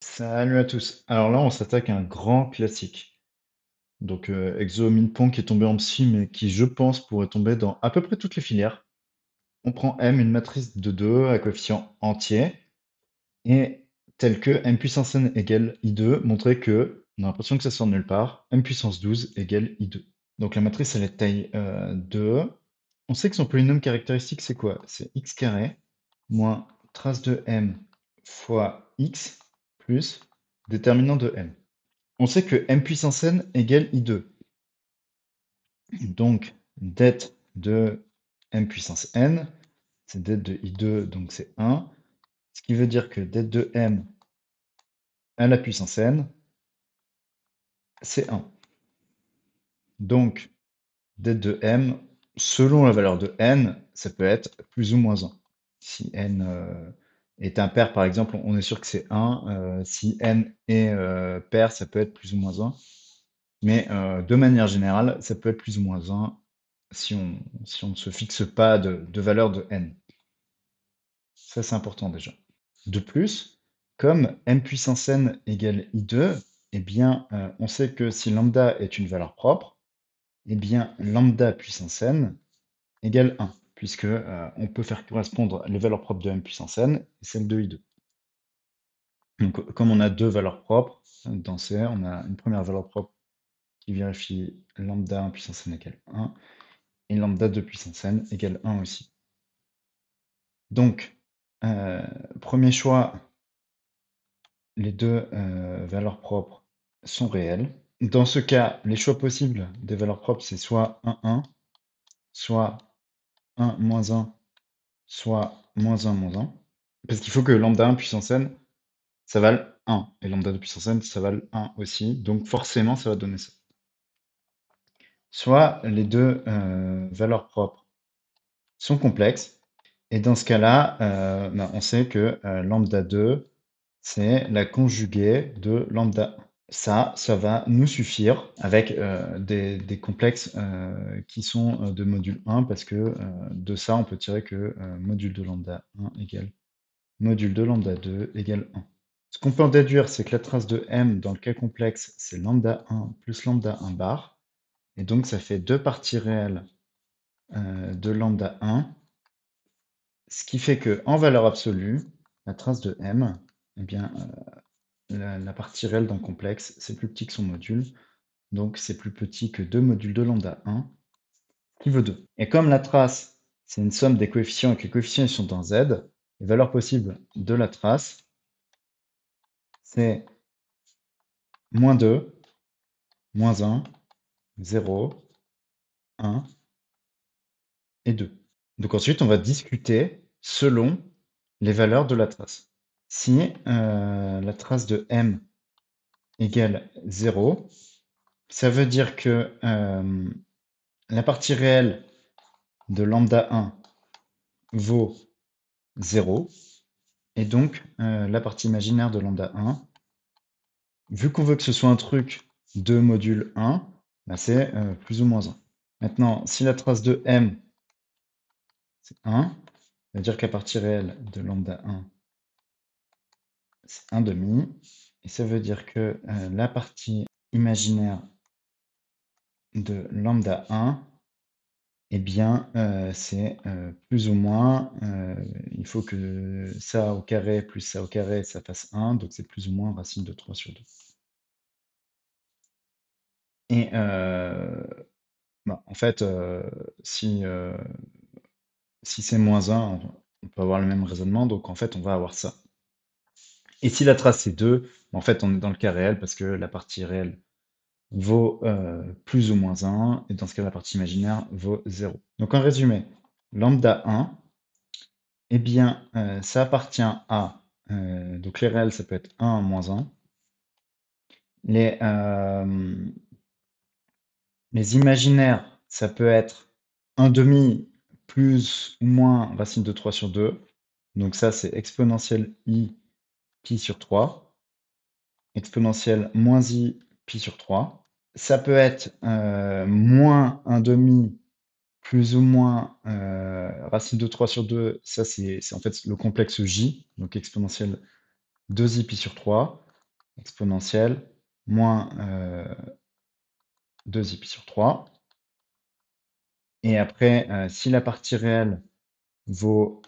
Salut à tous. Alors là, on s'attaque à un grand classique. Donc Exo Minpon qui est tombé en psy, mais qui, je pense, pourrait tomber dans à peu près toutes les filières. On prend M, une matrice de 2 à coefficient entier, et tel que M puissance n égale I2, montrer que, on a l'impression que ça sort de nulle part, M puissance 12 égale I2. Donc la matrice, elle est de taille 2. On sait que son polynôme caractéristique, c'est quoi? C'est x carré moins trace de M fois x plus déterminant de M. On sait que M puissance n égale I2. Donc, det de M puissance n, c'est det de I2, donc c'est 1. Ce qui veut dire que det de M à la puissance n, c'est 1. Donc, det de M, selon la valeur de n, ça peut être plus ou moins 1. Si n est impair, par exemple, on est sûr que c'est 1. Si n est pair, ça peut être plus ou moins 1. Mais de manière générale, ça peut être plus ou moins 1 si on ne se fixe pas de valeur de n. Ça, c'est important déjà. De plus, comme m puissance n égale I2, eh bien, on sait que si lambda est une valeur propre, eh bien, lambda puissance n égale 1, puisque on peut faire correspondre les valeurs propres de m puissance n et celles de I2. Donc, comme on a deux valeurs propres, dans C, on a une première valeur propre qui vérifie lambda 1 puissance n égale 1, et lambda 2 puissance n égale 1 aussi. Donc, premier choix, les deux valeurs propres sont réelles. Dans ce cas, les choix possibles des valeurs propres, c'est soit 1, 1, soit 1, moins 1, soit moins 1, moins 1. Parce qu'il faut que lambda 1 puissance n, ça vale 1. Et lambda 2 puissance n, ça vale 1 aussi. Donc forcément, ça va donner ça. Soit les deux valeurs propres sont complexes. Et dans ce cas-là, on sait que lambda 2, c'est la conjuguée de lambda 1. Ça va nous suffire avec des complexes qui sont de module 1, parce que de ça, on peut tirer que module de lambda 1 égale module de lambda 2 égale 1. Ce qu'on peut en déduire, c'est que la trace de m dans le cas complexe, c'est lambda 1 plus lambda 1 bar. Et donc, ça fait deux parties réelles de lambda 1. Ce qui fait que en valeur absolue, la trace de m, eh bien, la partie réelle d'un complexe, c'est plus petit que son module. Donc, c'est plus petit que 2 modules de lambda 1, qui veut 2. Et comme la trace, c'est une somme des coefficients et que les coefficients ils sont dans z, les valeurs possibles de la trace, c'est moins 2, moins 1, 0, 1 et 2. Donc ensuite, on va discuter selon les valeurs de la trace. Si la trace de m égale 0, ça veut dire que la partie réelle de lambda 1 vaut 0, et donc la partie imaginaire de lambda 1, vu qu'on veut que ce soit un truc de module 1, bah c'est plus ou moins 1. Maintenant, si la trace de m, c'est 1, ça veut dire que la partie réelle de lambda 1, c'est 1 demi, et ça veut dire que la partie imaginaire de lambda 1, eh bien, c'est plus ou moins, il faut que ça au carré plus ça au carré, ça fasse 1, donc c'est plus ou moins racine de 3 sur 2. Et en fait, si c'est moins 1, on peut avoir le même raisonnement, donc en fait, on va avoir ça. Et si la trace c'est 2, en fait, on est dans le cas réel parce que la partie réelle vaut plus ou moins 1, et dans ce cas, la partie imaginaire vaut 0. Donc en résumé, lambda 1, eh bien, ça appartient à, donc les réels, ça peut être 1, moins 1. Les imaginaires, ça peut être 1 demi plus ou moins racine de 3 sur 2. Donc ça, c'est exponentielle i pi sur 3, exponentielle moins i pi sur 3. Ça peut être moins 1 demi plus ou moins racine de 3 sur 2. Ça, c'est en fait le complexe j, donc exponentielle 2i pi sur 3. exponentielle moins 2 pi sur 3. Et après, si la partie réelle vaut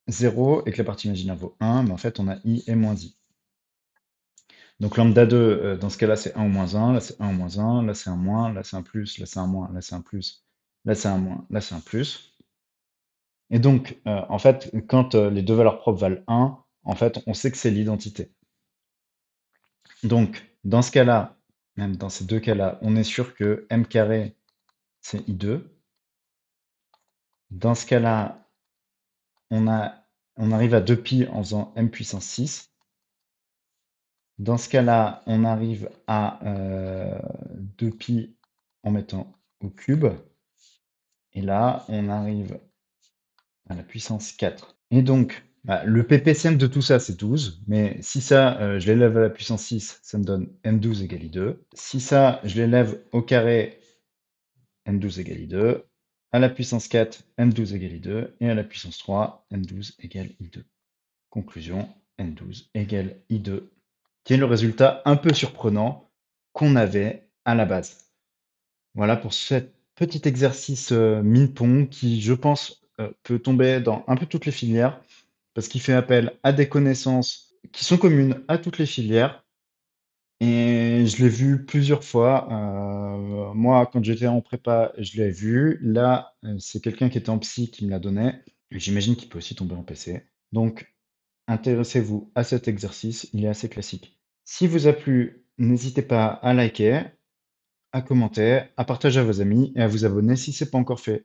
0 et que la partie imaginaire vaut 1, mais en fait, on a i et moins i. Donc lambda 2, dans ce cas-là, c'est 1 ou moins 1, là c'est 1 ou moins 1, là c'est un moins, là c'est un plus, là c'est un moins, là c'est un plus, là c'est un moins, là c'est un plus. Et donc, en fait, quand les deux valeurs propres valent 1, en fait, on sait que c'est l'identité. Donc, dans ce cas-là, même dans ces deux cas-là, on est sûr que m carré, c'est i2. Dans ce cas-là, on arrive à 2pi en faisant m puissance 6. Dans ce cas-là, on arrive à 2pi en mettant au cube. Et là, on arrive à la puissance 4. Et donc, bah, le ppcm de tout ça, c'est 12. Mais si ça, je l'élève à la puissance 6, ça me donne m12 égale i2. Si ça, je l'élève au carré, m12 égale i2. À la puissance 4, m12 égale i2. Et à la puissance 3, m12 égale i2. Conclusion, m12 égale i2, qui est le résultat un peu surprenant qu'on avait à la base. Voilà pour ce petit exercice Minpong qui, je pense, peut tomber dans un peu toutes les filières parce qu'il fait appel à des connaissances qui sont communes à toutes les filières. Et je l'ai vu plusieurs fois. Moi, quand j'étais en prépa, je l'ai vu. Là, c'est quelqu'un qui était en psy qui me l'a donné. J'imagine qu'il peut aussi tomber en PC. Donc, intéressez-vous à cet exercice, il est assez classique. Si vous a plu, n'hésitez pas à liker, à commenter, à partager à vos amis et à vous abonner si ce n'est pas encore fait.